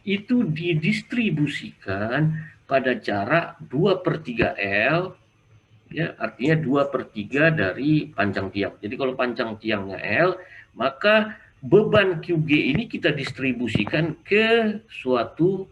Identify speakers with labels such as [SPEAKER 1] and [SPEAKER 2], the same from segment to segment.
[SPEAKER 1] itu didistribusikan pada jarak 2/3 L, ya, artinya 2/3 dari panjang tiang. Jadi kalau panjang tiangnya L, maka beban QG ini kita distribusikan ke suatu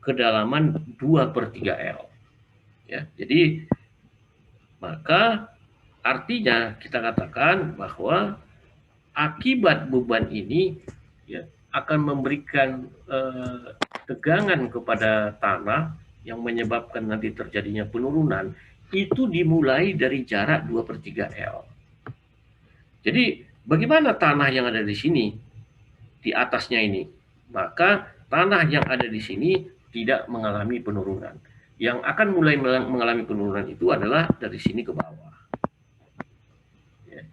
[SPEAKER 1] kedalaman 2/3 L. Ya, jadi maka artinya kita katakan bahwa akibat beban ini, ya, akan memberikan tegangan kepada tanah yang menyebabkan nanti terjadinya penurunan itu dimulai dari jarak 2/3 L. Jadi bagaimana tanah yang ada di sini, di atasnya ini? Maka tanah yang ada di sini tidak mengalami penurunan. Yang akan mulai mengalami penurunan itu adalah dari sini ke bawah. Ya.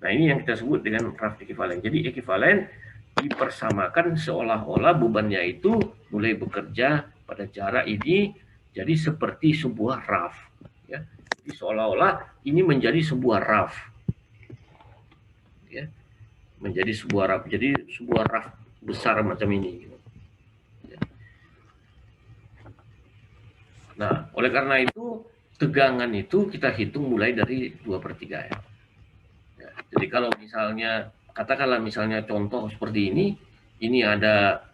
[SPEAKER 1] Nah, ini yang kita sebut dengan raft ekivalen. Jadi ekivalen dipersamakan seolah-olah bebannya itu mulai bekerja pada jarak ini jadi seperti sebuah raft. Ya. Jadi seolah-olah ini menjadi sebuah raft. Ya. Menjadi sebuah raft. Jadi sebuah raft besar macam ini. Ya. Nah, oleh karena itu tegangan itu kita hitung mulai dari 2/3 ya. Ya. Jadi kalau misalnya katakanlah misalnya contoh seperti ini ada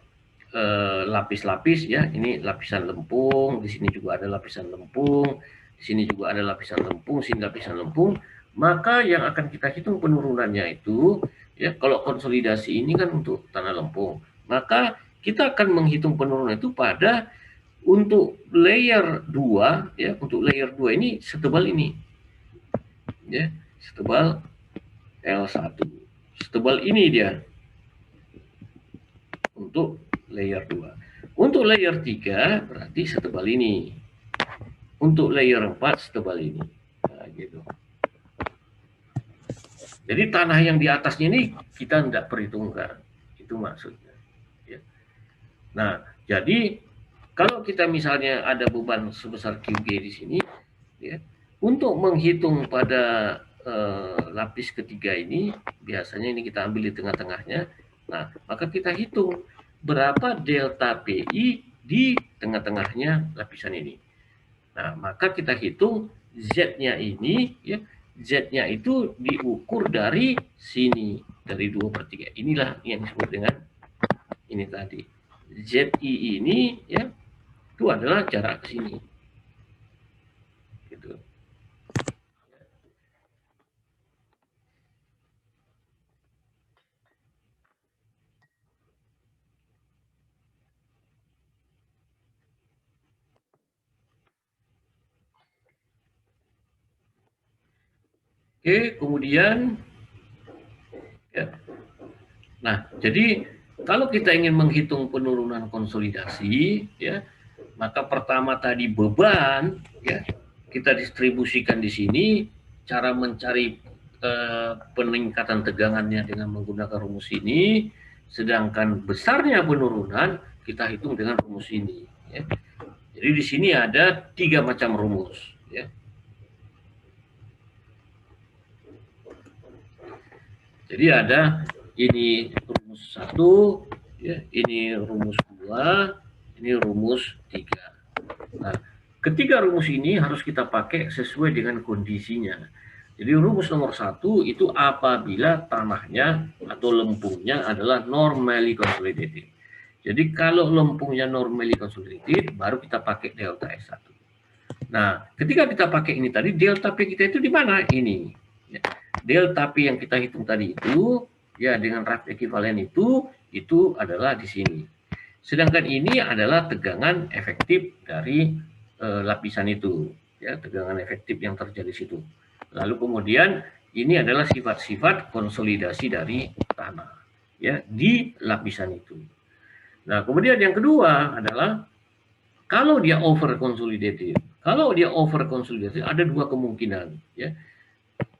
[SPEAKER 1] lapis-lapis, ya, ini lapisan lempung, di sini juga ada lapisan lempung, di sini juga ada lapisan lempung, sini lapisan lempung, maka yang akan kita hitung penurunannya itu, ya, kalau konsolidasi ini kan untuk tanah lempung, maka kita akan menghitung penurunan itu pada untuk layer 2, ya, untuk layer 2 ini setebal ini, ya, setebal L1, setebal ini dia untuk layer 2. Untuk layer 3 berarti setebal ini. Untuk layer 4 setebal ini. Nah, gitu. Jadi tanah yang di atasnya ini kita tidak perhitungkan. Itu maksudnya. Ya. Nah, jadi kalau kita misalnya ada beban sebesar QG di sini, ya, untuk menghitung pada lapis ketiga ini, biasanya ini kita ambil di tengah-tengahnya. Nah, maka kita hitung berapa delta PI di tengah-tengahnya lapisan ini. Nah, maka kita hitung Z-nya ini, ya, Z-nya itu diukur dari sini, dari 2/3. Inilah yang disebut dengan ini tadi. ZI ini, ya, itu adalah jarak ke sini. Gitu. Oke, kemudian, ya. Nah, jadi kalau kita ingin menghitung penurunan konsolidasi, ya, maka pertama tadi beban, ya, kita distribusikan di sini. Cara mencari peningkatan tegangannya dengan menggunakan rumus ini, sedangkan besarnya penurunan kita hitung dengan rumus ini. Ya. Jadi di sini ada 3 macam rumus. Ya. Jadi ada ini rumus 1, ya, ini rumus 2, ini rumus 3. Nah, ketiga rumus ini harus kita pakai sesuai dengan kondisinya. Jadi rumus nomor 1 itu apabila tanahnya atau lempungnya adalah normally consolidated. Jadi kalau lempungnya normally consolidated, baru kita pakai delta S1. Nah, ketika kita pakai ini tadi, delta P kita itu di mana? Ini. Ya. Delta P yang kita hitung tadi itu, ya, dengan raft ekivalen itu adalah di sini. Sedangkan ini adalah tegangan efektif dari lapisan itu, ya, tegangan efektif yang terjadi di situ. Lalu kemudian ini adalah sifat-sifat konsolidasi dari tanah, ya, di lapisan itu. Nah, kemudian yang kedua adalah kalau dia over consolidated. Kalau dia over consolidated ada dua kemungkinan, ya.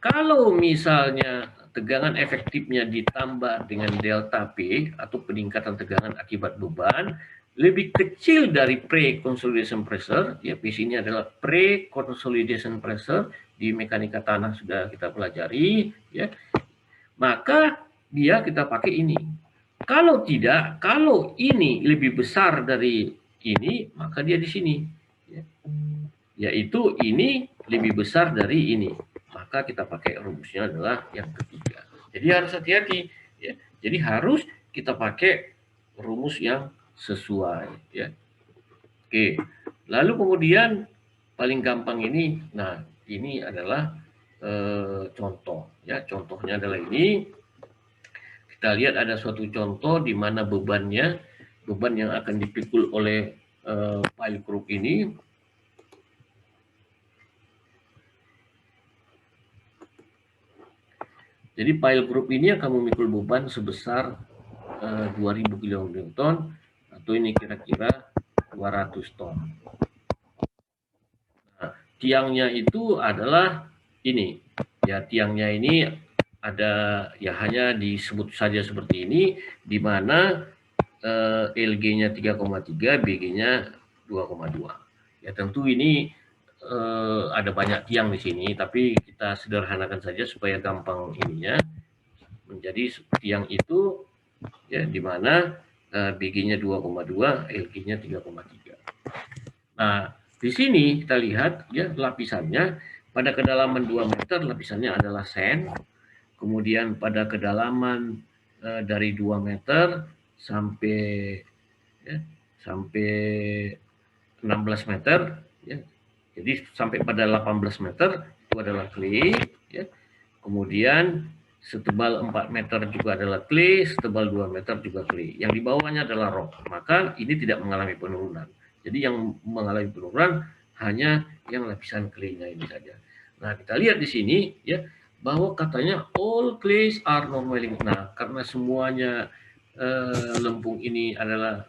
[SPEAKER 1] Kalau misalnya tegangan efektifnya ditambah dengan delta P atau peningkatan tegangan akibat beban lebih kecil dari pre-consolidation pressure, ya, P ini adalah pre-consolidation pressure di mekanika tanah sudah kita pelajari, ya, maka dia kita pakai ini. Kalau tidak, kalau ini lebih besar dari ini, maka dia di sini. Ya. Yaitu ini lebih besar dari ini. Maka kita pakai rumusnya adalah yang ketiga. Jadi harus hati-hati. Ya. Jadi harus kita pakai rumus yang sesuai. Ya. Oke. Lalu kemudian paling gampang ini, nah ini adalah contoh. Ya, contohnya adalah ini. Kita lihat ada suatu contoh di mana beban yang akan dipikul oleh pile group ini. Jadi pile group ini akan memikul beban sebesar 2000 kN atau ini kira-kira 200 ton. Nah, tiangnya itu adalah ini. Ya, tiangnya ini ada ya hanya disebut saja seperti ini, di mana LG-nya 3,3, BG-nya 2,2. Ya tentu ini ada banyak tiang di sini, tapi kita sederhanakan saja supaya gampang ininya. Menjadi tiang itu ya di mana BG-nya 2,2, LG-nya 3,3. Nah, di sini kita lihat ya lapisannya pada kedalaman 2 meter lapisannya adalah sand. Kemudian pada kedalaman dari 2 meter sampai ya, sampai 16 meter ya. Jadi sampai pada 18 meter itu adalah clay ya. Kemudian setebal 4 meter juga adalah clay, setebal 2 meter juga clay. Yang di bawahnya adalah rock. Maka ini tidak mengalami penurunan. Jadi yang mengalami penurunan hanya yang lapisan clay-nya ini saja. Nah, kita lihat di sini ya bahwa katanya all clays are normally. Nah, karena semuanya lempung ini adalah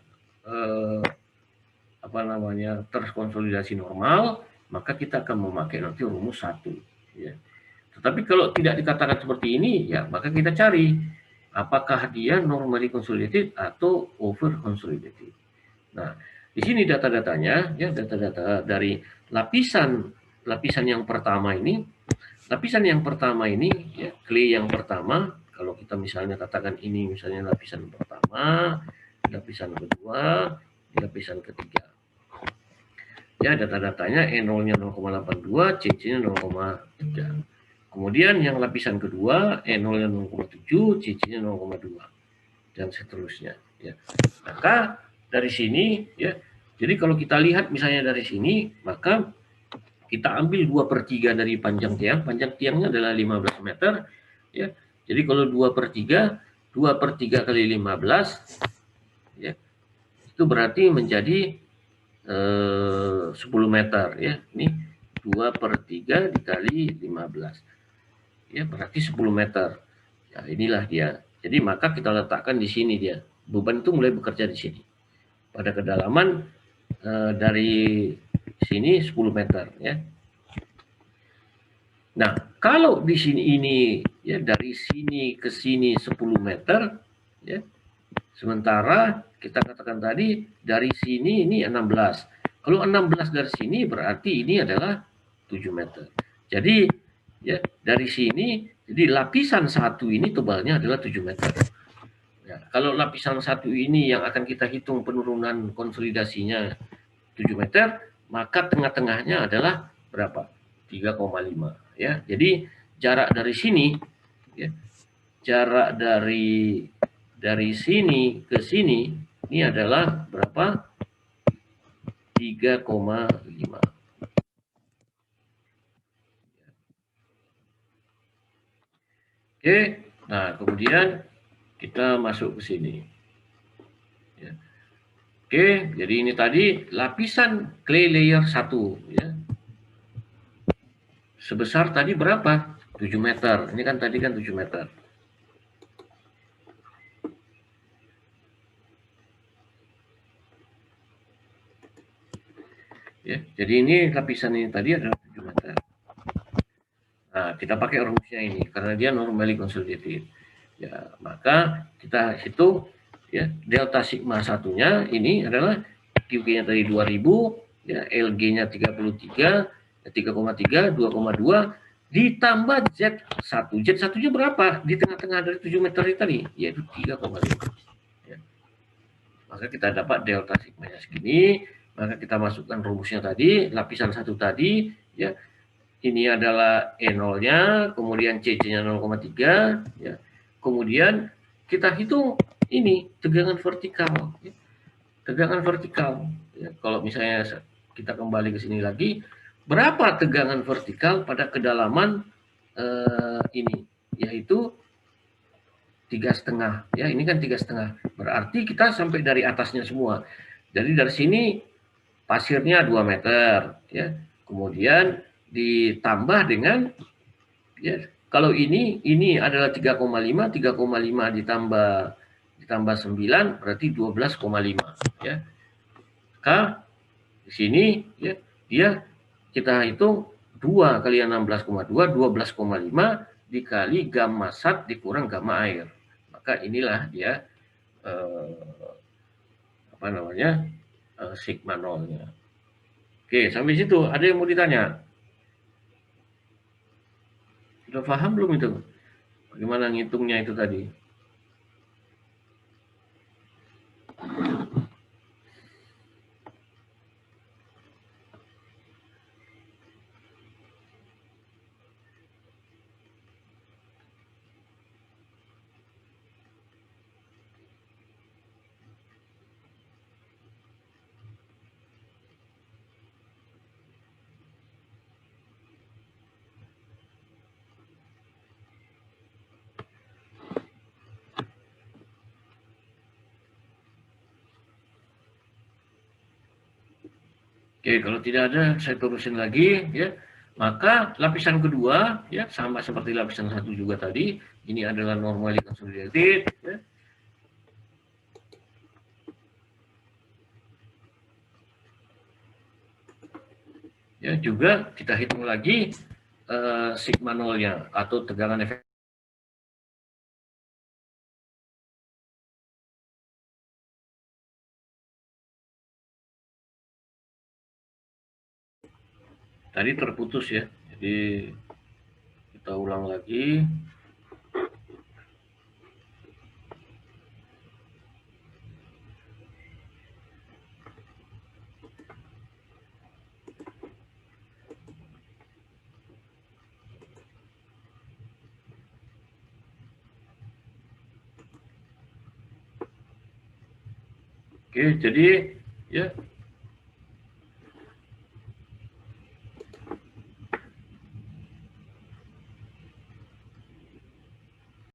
[SPEAKER 1] terkonsolidasi normal, maka kita akan memakai nanti rumus 1 ya. Tetapi kalau tidak dikatakan seperti ini ya maka kita cari apakah dia normally consolidated atau over consolidated. Nah, di sini data-datanya ya, data-data dari lapisan yang pertama ini. Lapisan yang pertama ini ya, clay yang pertama, kalau kita misalnya katakan ini misalnya lapisan pertama, lapisan kedua, lapisan ketiga. Ya, data-datanya E0-nya 0,82, CC-nya 0,3. Kemudian yang lapisan kedua, E0-nya 0,7, CC-nya 0,2 dan seterusnya ya. Maka dari sini ya, jadi kalau kita lihat misalnya dari sini, maka kita ambil 2/3 dari panjang tiangnya adalah 15 meter ya. Jadi kalau 2/3 kali 15 ya, itu berarti menjadi 10 meter ya. Ini 2/3 dikali 15 ya, berarti 10 meter ya. Inilah dia. Jadi maka kita letakkan di sini dia, beban itu mulai bekerja di sini pada kedalaman dari sini 10 meter ya. Nah, kalau di sini ini ya dari sini ke sini 10 meter ya. Sementara kita katakan tadi dari sini ini 16. Kalau 16 dari sini berarti ini adalah 7 meter. Jadi ya dari sini jadi lapisan 1 ini tebalnya adalah 7 meter. Ya, kalau lapisan 1 ini yang akan kita hitung penurunan konsolidasinya 7 meter, maka tengah-tengahnya adalah berapa? 3,5 ya. Jadi jarak dari sini ya, jarak dari sini ke sini ini adalah berapa? 3,5. Oke, nah kemudian kita masuk ke sini. Ya. Oke, jadi ini tadi lapisan clay layer 1 ya. Sebesar tadi berapa? 7 meter. Ini kan tadi kan 7 meter. Ya, jadi ini lapisan ini tadi adalah 7 meter. Nah, kita pakai rumusnya ini karena dia normally consolidated. Ya, maka kita hitung ya delta sigma satunya ini adalah QG-nya tadi 2000, ya LG-nya 33, 3,3, 2,2 ditambah Z1. Z1-nya berapa? Di tengah-tengah dari 7 meter tadi, yaitu 3,5. maka kita dapat delta sigmanya segini. Maka kita masukkan rumusnya tadi, lapisan 1 tadi, ya. Ini adalah E0-nya, kemudian CC-nya 0,3, ya. Kemudian kita hitung ini tegangan vertikal, ya. Tegangan vertikal, ya. Kalau misalnya kita kembali ke sini lagi, berapa tegangan vertikal pada kedalaman ini, yaitu 3,5, ya. Ini kan 3,5, berarti kita sampai dari atasnya semua. Jadi dari sini pasirnya 2 meter, ya. Kemudian ditambah dengan, ya, kalau ini adalah 3,5 ditambah 9 berarti 12,5, ya. Di sini, ya, dia kita hitung 2 kali 16,2, 12,5 dikali gamma sat dikurang gamma air. Maka inilah dia apa namanya sigma nolnya. Oke, sampai situ ada yang mau ditanya? Sudah paham belum itu? Bagaimana ngitungnya itu tadi? Oke, kalau tidak ada saya terusin lagi, ya. Maka lapisan kedua, ya, sama seperti lapisan 1 juga tadi, ini adalah normally consolidated, ya. Ya, juga kita hitung lagi sigma nolnya atau tegangan efek. Tadi terputus, ya. Jadi kita ulang lagi. Oke, jadi, ya,